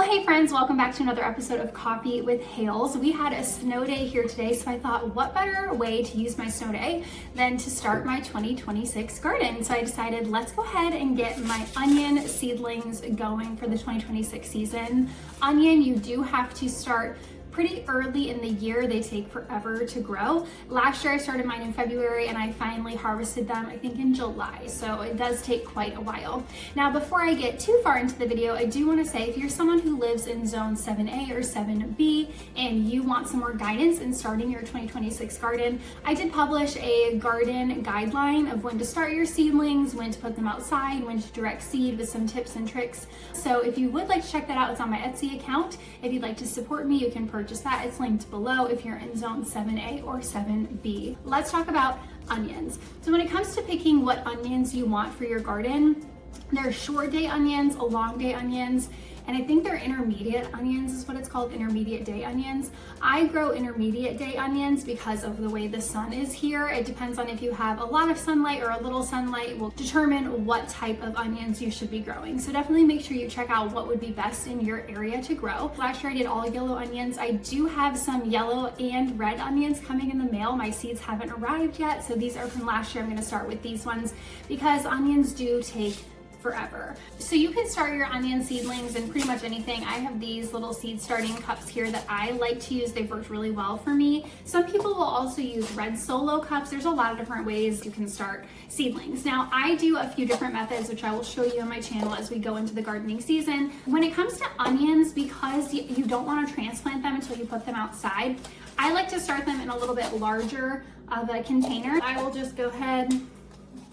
Hey friends, welcome back to another episode of Coffee with Hales. We had a snow day here today, so I thought what better way to use my snow day than to start my 2026 garden. So I decided let's go ahead and get my onion seedlings going for the 2026 season. Onion, you do have to start pretty early in the year. They take forever to grow. Last year I started mine in February and I finally harvested them I think in July, so it does take quite a while. Now before I get too far into the video, I do want to say if you're someone who lives in zone 7A or 7B and you want some more guidance in starting your 2026 garden, I did publish a garden guideline of when to start your seedlings, when to put them outside, when to direct seed with some tips and tricks. So if you would like to check that out, it's on my Etsy account. If you'd like to support me, you can purchase that. It's linked below if you're in zone 7A or 7B. Let's talk about onions. So when it comes to picking what onions you want for your garden, there are short day onions, long day onions, and I think they're intermediate onions is what it's called, intermediate day onions. I grow intermediate day onions because of the way the sun is here. It depends on if you have a lot of sunlight or a little sunlight will determine what type of onions you should be growing. So definitely make sure you check out what would be best in your area to grow. Last year I did all yellow onions. I do have some yellow and red onions coming in the mail. My seeds haven't arrived yet, so these are from last year. I'm gonna start with these ones because onions do take forever. So you can start your onion seedlings in pretty much anything. I have these little seed starting cups here that I like to use. They've worked really well for me. Some people will also use red solo cups. There's a lot of different ways you can start seedlings. Now I do a few different methods, which I will show you on my channel as we go into the gardening season. When it comes to onions, because you don't want to transplant them until you put them outside, I like to start them in a little bit larger of a container. I will just go ahead,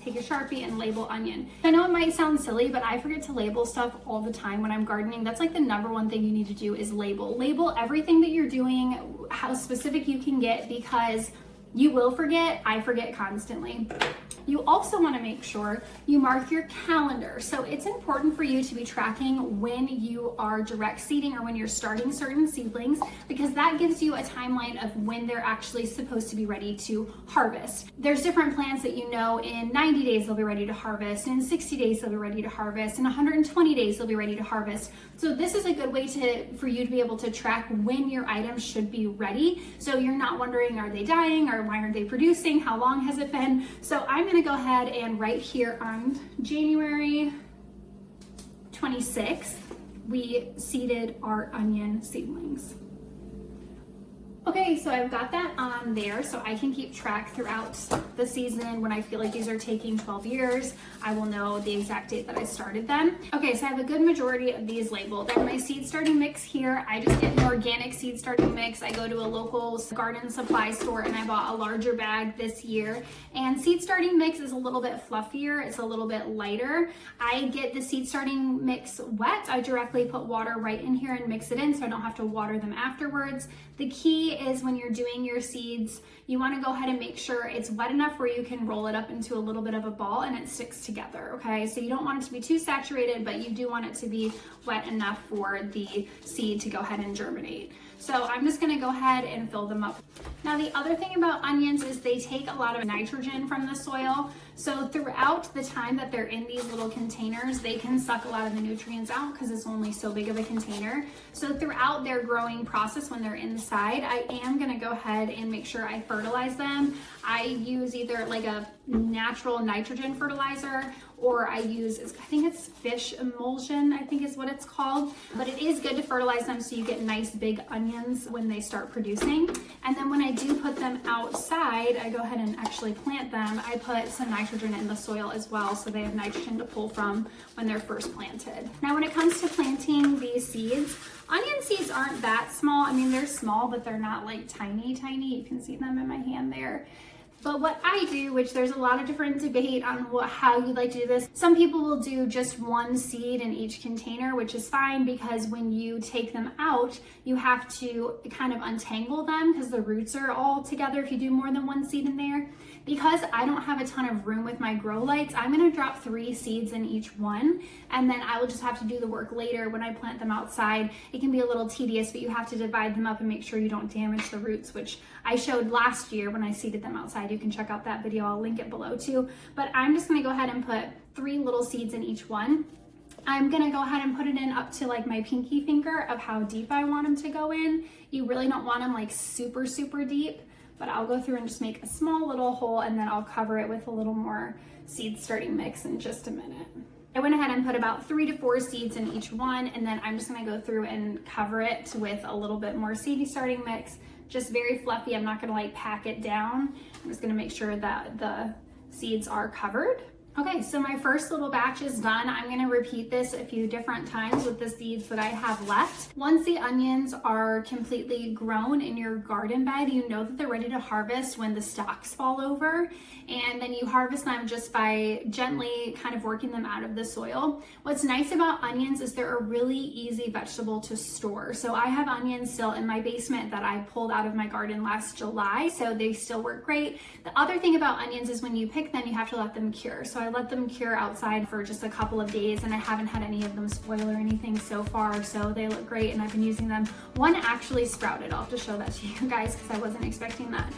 take a Sharpie and label onion. I know it might sound silly, but I forget to label stuff all the time when I'm gardening. That's like the number one thing you need to do is label. Label everything that you're doing, how specific you can get, because you will forget. I forget constantly. You also want to make sure you mark your calendar. So it's important for you to be tracking when you are direct seeding or when you're starting certain seedlings, because that gives you a timeline of when they're actually supposed to be ready to harvest. There's different plants that you know in 90 days they'll be ready to harvest, in 60 days they'll be ready to harvest, in 120 days they'll be ready to harvest. So this is a good way for you to be able to track when your items should be ready. So you're not wondering, are they dying or why aren't they producing? How long has it been? So I'm gonna go ahead and right here on January 26th, we seeded our onion seedlings. Okay, so I've got that on there so I can keep track throughout the season. When I feel like these are taking 12 years, I will know the exact date that I started them. Okay, so I have a good majority of these labeled. I have my seed starting mix here. I just get an organic seed starting mix. I go to a local garden supply store and I bought a larger bag this year. And seed starting mix is a little bit fluffier. It's a little bit lighter. I get the seed starting mix wet. I directly put water right in here and mix it in so I don't have to water them afterwards. The key is when you're doing your seeds, you want to go ahead and make sure it's wet enough where you can roll it up into a little bit of a ball and it sticks together, okay? So you don't want it to be too saturated, but you do want it to be wet enough for the seed to go ahead and germinate. So I'm just gonna go ahead and fill them up. Now the other thing about onions is they take a lot of nitrogen from the soil. So throughout the time that they're in these little containers, they can suck a lot of the nutrients out because it's only so big of a container. So throughout their growing process when they're inside, I am gonna go ahead and make sure I fertilize them. I use either like a natural nitrogen fertilizer or I use, I think it's fish emulsion, I think is what it's called. But it is good to fertilize them so you get nice big onions when they start producing. And then when I do put them outside, I go ahead and actually plant them. I put some nitrogen in the soil as well so they have nitrogen to pull from when they're first planted. Now when it comes to planting these seeds, onion seeds aren't that small. I mean, they're small, but they're not like tiny. You can see them in my hand there. But what I do, which there's a lot of different debate on how you like to do this. Some people will do just one seed in each container, which is fine because when you take them out, you have to kind of untangle them because the roots are all together if you do more than one seed in there. Because I don't have a ton of room with my grow lights, I'm gonna drop 3 seeds in each one, and then I will just have to do the work later when I plant them outside. It can be a little tedious, but you have to divide them up and make sure you don't damage the roots, which I showed last year when I seeded them outside. You can check out that video, I'll link it below too. But I'm just gonna go ahead and put 3 little seeds in each one. I'm gonna go ahead and put it in up to like my pinky finger of how deep I want them to go in. You really don't want them like super, super deep, but I'll go through and just make a small little hole, and then I'll cover it with a little more seed starting mix in just a minute. I went ahead and put about 3 to 4 seeds in each one, and then I'm just gonna go through and cover it with a little bit more seed starting mix. Just very fluffy. I'm not gonna like pack it down. I'm just gonna make sure that the seeds are covered. Okay, so my first little batch is done. I'm gonna repeat this a few different times with the seeds that I have left. Once the onions are completely grown in your garden bed, you know that they're ready to harvest when the stalks fall over, and then you harvest them just by gently kind of working them out of the soil. What's nice about onions is they're a really easy vegetable to store. So I have onions still in my basement that I pulled out of my garden last July, so they still work great. The other thing about onions is when you pick them, you have to let them cure. So I let them cure outside for just a couple of days, and I haven't had any of them spoil or anything so far, so they look great and I've been using them. One actually sprouted. I'll have to show that to you guys because I wasn't expecting that.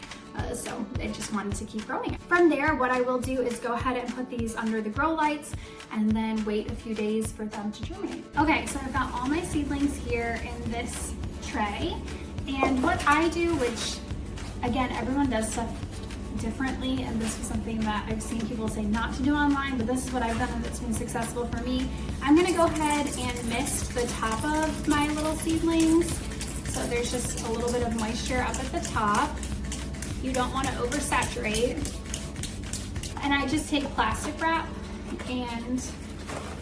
So I just wanted to keep growing it. From there, what I will do is go ahead and put these under the grow lights and then wait a few days for them to germinate. Okay, so I've got all my seedlings here in this tray, and what I do, which again, everyone does stuff differently, and this was something that I've seen people say not to do online, but this is what I've done and it's been successful for me. I'm gonna go ahead and mist the top of my little seedlings, so there's just a little bit of moisture up at the top. You don't want to oversaturate. And I just take plastic wrap and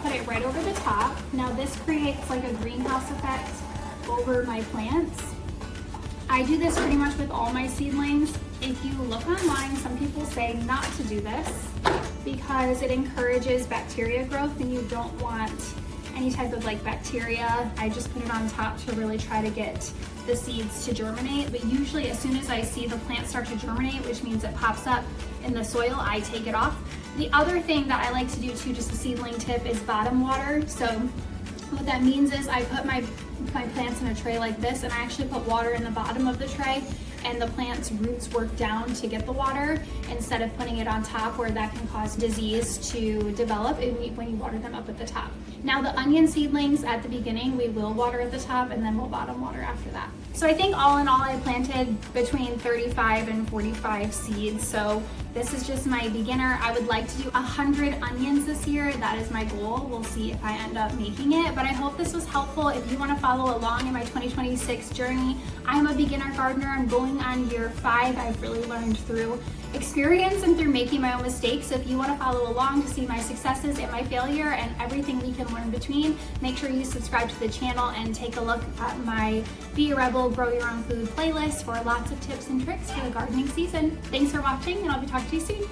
put it right over the top. Now this creates like a greenhouse effect over my plants. I do this pretty much with all my seedlings. If you look online, some people say not to do this because it encourages bacteria growth and you don't want any type of like bacteria. I just put it on top to really try to get the seeds to germinate. But usually as soon as I see the plant start to germinate, which means it pops up in the soil, I take it off. The other thing that I like to do too, just a seedling tip, is bottom water. So what that means is I put my plants in a tray like this, and I actually put water in the bottom of the tray, and the plant's roots work down to get the water instead of putting it on top, where that can cause disease to develop when you water them up at the top. Now the onion seedlings at the beginning, we will water at the top and then we'll bottom water after that. So I think all in all, I planted between 35 and 45 seeds. So this is just my beginner. I would like to do 100 onions this year. That is my goal. We'll see if I end up making it, but I hope this was helpful. If you want to follow along in my 2026 journey, I am a beginner gardener. I'm going on year 5. I've really learned through experience and through making my own mistakes. So if you want to follow along to see my successes and my failure and everything we can learn between, make sure you subscribe to the channel and take a look at my Be a Rebel, Grow Your Own Food playlist for lots of tips and tricks for the gardening season. Thanks for watching, and I'll be talking to you soon.